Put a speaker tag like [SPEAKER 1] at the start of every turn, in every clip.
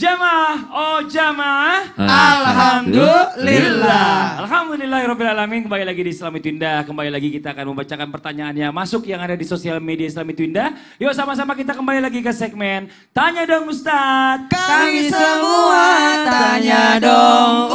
[SPEAKER 1] Jamaah, oh jamaah.
[SPEAKER 2] Alhamdulillah.
[SPEAKER 1] Alhamdulillahirrahmanirrahim. Kembali lagi di Islam Itu Indah. Kembali lagi kita akan membacakan pertanyaannya masuk yang ada di sosial media Islam Itu Indah. Yuk sama-sama kita kembali lagi ke segmen Tanya Dong Ustadz.
[SPEAKER 2] Kami semua tanya dong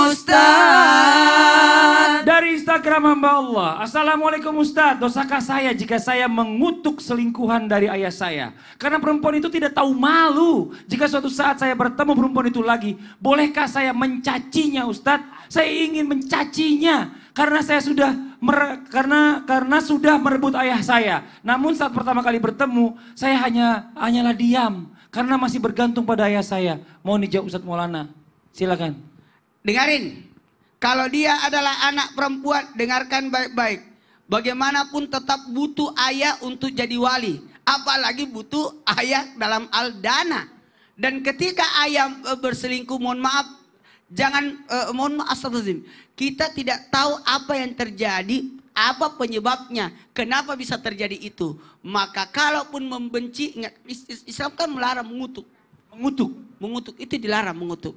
[SPEAKER 2] Ustadz.
[SPEAKER 1] Dari Instagram hamba Allah. Assalamualaikum Ustadz. Dosakah saya jika saya mengutuk selingkuhan dari ayah saya? Karena perempuan itu tidak tahu malu. Jika suatu saat saya bertemu perempuan itu lagi, bolehkah saya mencacinya Ustadz? Saya ingin mencacinya karena saya sudah karena sudah merebut ayah saya. Namun saat pertama kali bertemu, saya hanyalah diam karena masih bergantung pada ayah saya. Mohon dijawab Ustadz Maulana. Silakan.
[SPEAKER 2] Dengarin. Kalau dia adalah anak perempuan, dengarkan baik-baik. Bagaimanapun tetap butuh ayah untuk jadi wali. Apalagi butuh ayah dalam al-dana. Dan ketika ayah berselingkuh, mohon maaf. Mohon maaf, astagfirullahaladzim. Kita tidak tahu apa yang terjadi, apa penyebabnya. Kenapa bisa terjadi itu. Maka kalaupun membenci, ingat Islam kan melarang mengutuk. Mengutuk itu dilarang mengutuk.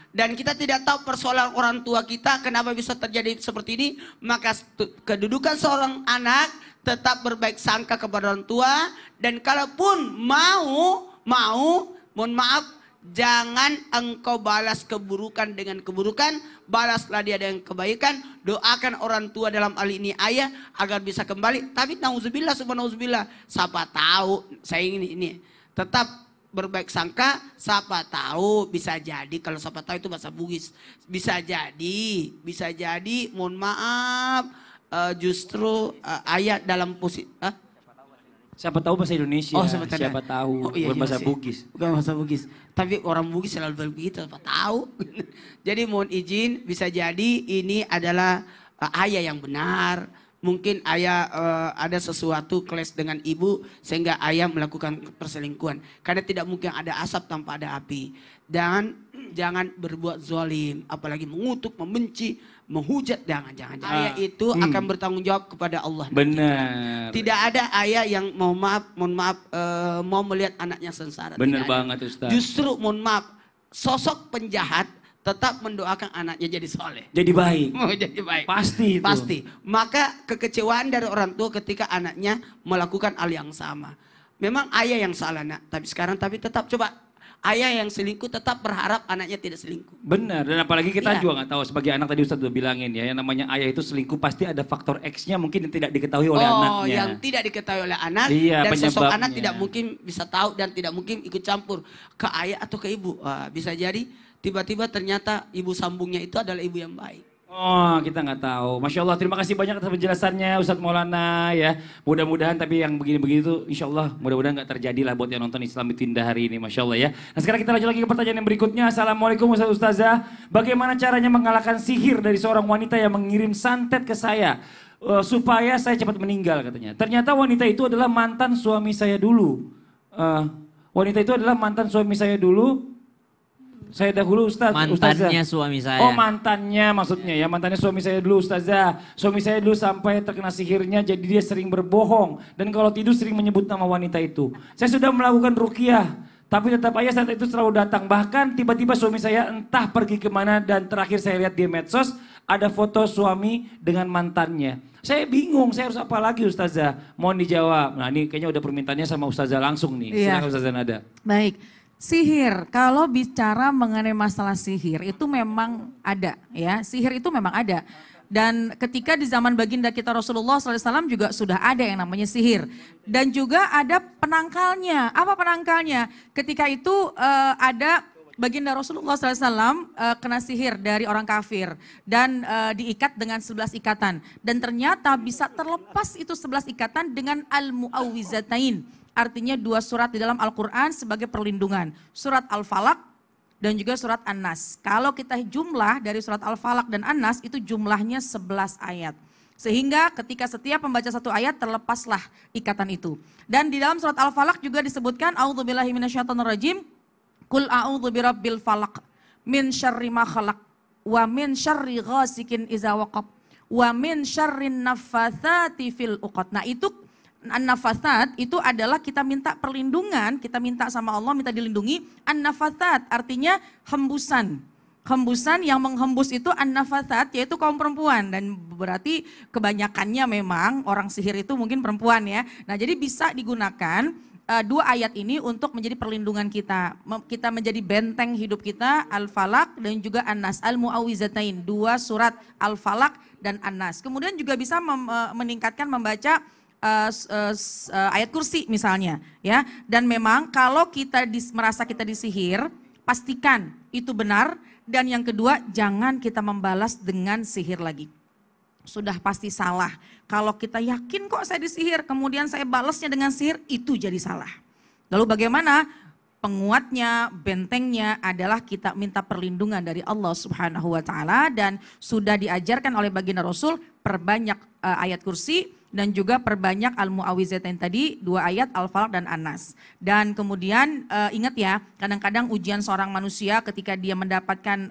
[SPEAKER 2] Dan kita tidak tahu persoalan orang tua kita kenapa bisa terjadi seperti ini. Maka kedudukan seorang anak tetap berbaik sangka kepada orang tua. Dan kalaupun mohon maaf, jangan engkau balas keburukan dengan keburukan. Balaslah dia dengan kebaikan. Doakan orang tua dalam hal ini ayah agar bisa kembali. Tapi nauzubillah subhanallah. Siapa tahu saya ini tetap berbaik sangka, siapa tahu bisa jadi. Kalau siapa tahu itu bahasa Bugis. Bisa jadi mohon maaf justru ayat dalam posisi.
[SPEAKER 1] Siapa tahu bahasa Indonesia.
[SPEAKER 2] Oh,
[SPEAKER 1] siapa tahu.
[SPEAKER 2] Iya,
[SPEAKER 1] bahasa Bugis.
[SPEAKER 2] Bukan bahasa Bugis. Tapi orang Bugis selalu begitu, siapa tahu. Jadi mohon izin, bisa jadi ini adalah ayah yang benar. Mungkin ayah ada sesuatu clash dengan ibu sehingga ayah melakukan perselingkuhan. Karena tidak mungkin ada asap tanpa ada api. Dan jangan berbuat zalim, apalagi mengutuk, membenci, menghujat, jangan. Ayah itu akan bertanggung jawab kepada Allah.
[SPEAKER 1] Benar.
[SPEAKER 2] Tidak ada ayah yang mohon maaf mau melihat anaknya sengsara.
[SPEAKER 1] Benar banget Ustaz.
[SPEAKER 2] Justru mohon maaf, sosok penjahat tetap mendoakan anaknya jadi soleh.
[SPEAKER 1] Jadi baik.
[SPEAKER 2] Jadi baik.
[SPEAKER 1] Pasti itu.
[SPEAKER 2] Pasti. Maka kekecewaan dari orang tua ketika anaknya melakukan hal yang sama. Memang ayah yang salah nak. Tapi tetap coba. Ayah yang selingkuh tetap berharap anaknya tidak selingkuh.
[SPEAKER 1] Benar. Dan apalagi kita
[SPEAKER 2] Iya.
[SPEAKER 1] juga nggak tahu. Sebagai anak tadi Ustaz udah bilangin ya. Yang namanya ayah itu selingkuh pasti ada faktor X-nya mungkin yang tidak diketahui oleh anaknya.
[SPEAKER 2] Yang tidak diketahui oleh anak.
[SPEAKER 1] Iya,
[SPEAKER 2] dan sosok
[SPEAKER 1] penyebabnya.
[SPEAKER 2] anak tidak mungkin bisa tahu dan tidak mungkin ikut campur ke ayah atau ke ibu. Bisa jadi tiba-tiba ternyata ibu sambungnya itu adalah ibu yang baik.
[SPEAKER 1] Oh, kita nggak tahu. Masya Allah, terima kasih banyak atas penjelasannya Ustadz Maulana ya. Mudah-mudahan tapi yang begini-begini tuh insya Allah mudah-mudahan nggak terjadi lah buat yang nonton Islam Itu Indah hari ini. Masya Allah ya. Nah sekarang kita lanjut lagi ke pertanyaan yang berikutnya. Assalamualaikum Ustazah. Bagaimana caranya mengalahkan sihir dari seorang wanita yang mengirim santet ke saya supaya saya cepat meninggal katanya. Ternyata wanita itu adalah mantan suami saya dulu. Saya dahulu
[SPEAKER 3] Mantannya
[SPEAKER 1] Ustazah.
[SPEAKER 3] suami saya.
[SPEAKER 1] Oh mantannya maksudnya ya. Mantannya suami saya dulu Ustazah. Suami saya dulu sampai terkena sihirnya jadi dia sering berbohong. Dan kalau tidur sering menyebut nama wanita itu. Saya sudah melakukan ruqyah. Tapi tetap aja saat itu selalu datang. Bahkan tiba-tiba suami saya entah pergi kemana. Dan terakhir saya lihat di medsos ada foto suami dengan mantannya. Saya bingung saya harus apa lagi Ustazah. Mohon dijawab. Nah ini kayaknya udah permintaannya sama Ustazah langsung nih.
[SPEAKER 4] Iya.
[SPEAKER 1] Silakan Ustazah Nada.
[SPEAKER 4] Baik, sihir. Kalau bicara mengenai masalah sihir itu memang ada ya. Sihir itu memang ada. Dan ketika di zaman baginda kita Rasulullah SAW juga sudah ada yang namanya sihir. Dan juga ada penangkalnya. Apa penangkalnya? Ketika itu ada baginda Rasulullah SAW kena sihir dari orang kafir. Dan diikat dengan 11 ikatan. Dan ternyata bisa terlepas itu 11 ikatan dengan al-mu'awwizatain. Artinya 2 surat di dalam Al-Quran sebagai perlindungan. Surat Al-Falaq dan juga surat An-Nas. Kalau kita jumlah dari surat Al-Falaq dan An-Nas itu jumlahnya 11 ayat. Sehingga ketika setiap membaca satu ayat terlepaslah ikatan itu. Dan di dalam surat Al-Falaq juga disebutkan A'udzubillahi minasyaitonirrajim. Qul a'udzu birabbil falaq min syarri ma khalaq wa min syarri ghasikin idza waqab wa min syarrin naffatsati fil uqad. Nah, itu An-nafathat itu adalah kita minta perlindungan, kita minta sama Allah, minta dilindungi. An-nafathat artinya hembusan. Hembusan yang menghembus itu an-nafathat, yaitu kaum perempuan. Dan berarti kebanyakannya memang orang sihir itu mungkin perempuan ya. Nah jadi bisa digunakan dua ayat ini untuk menjadi perlindungan kita. Kita menjadi benteng hidup kita, Al-Falaq dan juga An-Nas, Al-Mu'awwizatain. Dua surat Al-Falaq dan An-Nas. Kemudian juga bisa meningkatkan membaca ayat kursi misalnya ya. Dan memang kalau kita merasa kita disihir, pastikan itu benar. Dan yang kedua, jangan kita membalas dengan sihir lagi. Sudah pasti salah. Kalau kita yakin kok saya disihir, kemudian saya balasnya dengan sihir, itu jadi salah. Lalu bagaimana? Penguatnya, bentengnya adalah kita minta perlindungan dari Allah Subhanahu wa taala, dan sudah diajarkan oleh baginda Rasul, perbanyak ayat kursi dan juga perbanyak Al-Mu'awwizatain tadi, 2 ayat Al-Falaq dan An-Nas. Dan kemudian ingat ya, kadang-kadang ujian seorang manusia ketika dia mendapatkan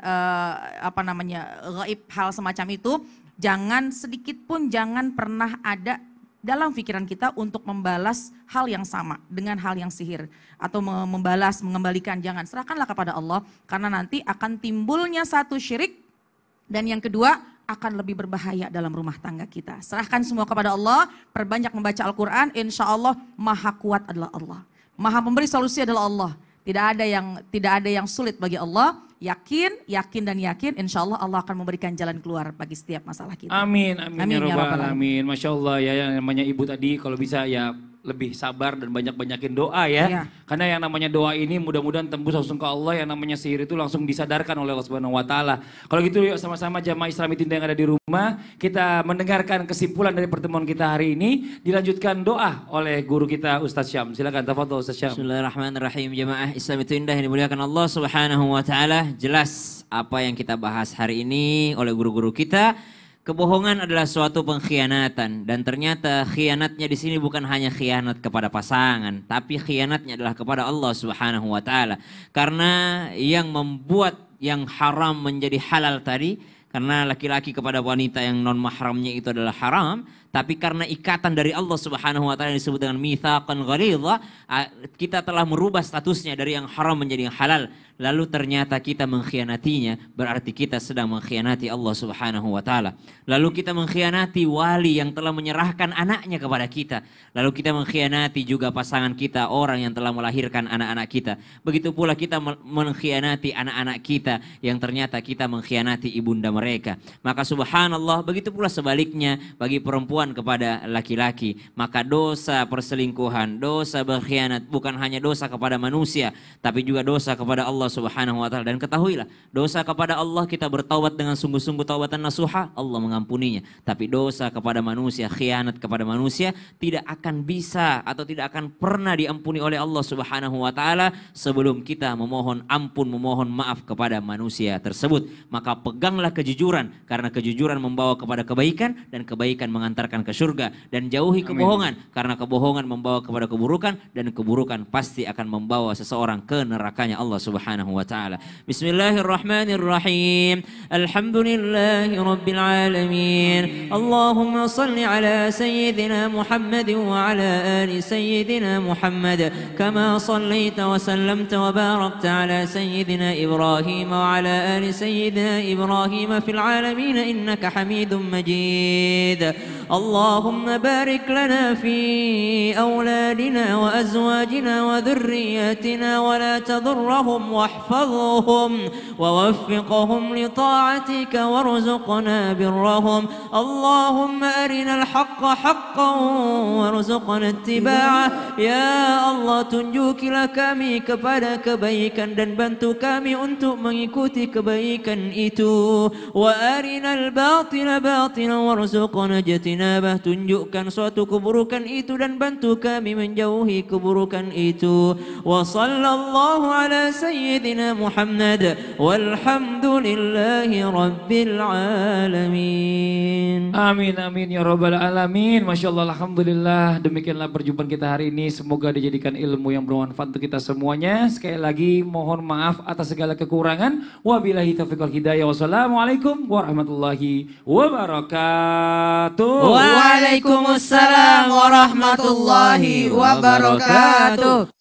[SPEAKER 4] gaib, hal semacam itu, jangan sedikit pun jangan pernah ada dalam pikiran kita untuk membalas hal yang sama dengan hal yang sihir. Atau membalas, mengembalikan, jangan. Serahkanlah kepada Allah, karena nanti akan timbulnya satu syirik. Dan yang kedua, akan lebih berbahaya dalam rumah tangga kita. Serahkan semua kepada Allah, perbanyak membaca Al-Quran, insya Allah maha kuat adalah Allah. Maha pemberi solusi adalah Allah. Tidak ada yang sulit bagi Allah. Yakin dan yakin, insya Allah Allah akan memberikan jalan keluar bagi setiap masalah kita.
[SPEAKER 1] Amin
[SPEAKER 4] Ya
[SPEAKER 1] Rabbal alamin. Masya Allah ya, yang namanya ibu tadi kalau bisa ya lebih sabar dan banyak-banyakin doa ya.
[SPEAKER 4] Ya.
[SPEAKER 1] Karena yang namanya doa ini mudah-mudahan tembus langsung ke Allah, yang namanya sihir itu langsung disadarkan oleh Allah Subhanahu wa taala. Kalau gitu yuk sama-sama jamaah Islami Tinta yang ada di rumah, kita mendengarkan kesimpulan dari pertemuan kita hari ini, dilanjutkan doa oleh guru kita Ustaz Syam. Silakan tafadhol Ustaz Syam.
[SPEAKER 3] Bismillahirrahmanirrahim. Jamaah Islami Tinta yang dimuliakan Allah Subhanahu wa taala. Jelas apa yang kita bahas hari ini oleh guru-guru kita. Kebohongan adalah suatu pengkhianatan, dan ternyata khianatnya di sini bukan hanya khianat kepada pasangan, tapi khianatnya adalah kepada Allah Subhanahu wa taala. Karena yang membuat yang haram menjadi halal tadi, karena laki-laki kepada wanita yang non mahramnya itu adalah haram, tapi karena ikatan dari Allah Subhanahu wa taala yang disebut dengan mitsaqan ghalidha, kita telah merubah statusnya dari yang haram menjadi yang halal. Lalu ternyata kita mengkhianatinya, berarti kita sedang mengkhianati Allah Subhanahu wa taala. Lalu kita mengkhianati wali yang telah menyerahkan anaknya kepada kita. Lalu kita mengkhianati juga pasangan kita, orang yang telah melahirkan anak-anak kita. Begitu pula kita mengkhianati anak-anak kita yang ternyata kita mengkhianati ibunda mereka. Maka subhanallah, begitu pula sebaliknya bagi perempuan kepada laki-laki. Maka dosa perselingkuhan, dosa berkhianat bukan hanya dosa kepada manusia, tapi juga dosa kepada Allah Subhanahu wa taala. Dan ketahuilah, dosa kepada Allah kita bertaubat dengan sungguh-sungguh taubatan nasuha, Allah mengampuninya. Tapi dosa kepada manusia, khianat kepada manusia tidak akan bisa atau tidak akan pernah diampuni oleh Allah Subhanahu wa taala sebelum kita memohon ampun, memohon maaf kepada manusia tersebut. Maka peganglah kejujuran, karena kejujuran membawa kepada kebaikan dan kebaikan mengantarkan ke surga. Dan jauhi kebohongan, karena kebohongan membawa kepada keburukan dan keburukan pasti akan membawa seseorang ke nerakanya Allah Subhanahu wa ta'ala. Bismillahirrahmanirrahim. Alhamdulillahi rabbil alamin. Allahumma salli ala sayyidina Muhammad wa ala ali sayyidina Muhammad kama sallaita wa sallamta wa barakta ala sayyidina Ibrahim wa ala ali sayyidina Ibrahim fil alamin innaka hamidum majid. Allahumma barik lana fi awladina wa azwajina wa dhurriyyatina wa la tadurrahum واحفظهم ووفقهم لطاعتك وارزقنا برهم اللهم أرنا الحق حقا وارزقنا اتباعه يا Allah tunjukilah kami kepada kebaikan dan bantu kami untuk mengikuti kebaikan itu wa arinal batila batila warzuqna jatinabah tunjukkan suatu keburukan itu dan bantu kami menjauhi keburukan itu wa sallallahu ala sayyidina Muhammad walhamdulillahi rabbil alamin.
[SPEAKER 1] Amin amin ya rabbal alamin. Masya Allah, alhamdulillah. Demikianlah perjumpaan kita hari ini. Semoga dijadikan ilmu yang bermanfaat untuk kita semuanya. Sekali lagi mohon maaf atas segala kekurangan. Wabillahi taufiq wal hidayah. Wassalamualaikum warahmatullahi wabarakatuh.
[SPEAKER 3] Waalaikumsalam warahmatullahi wabarakatuh.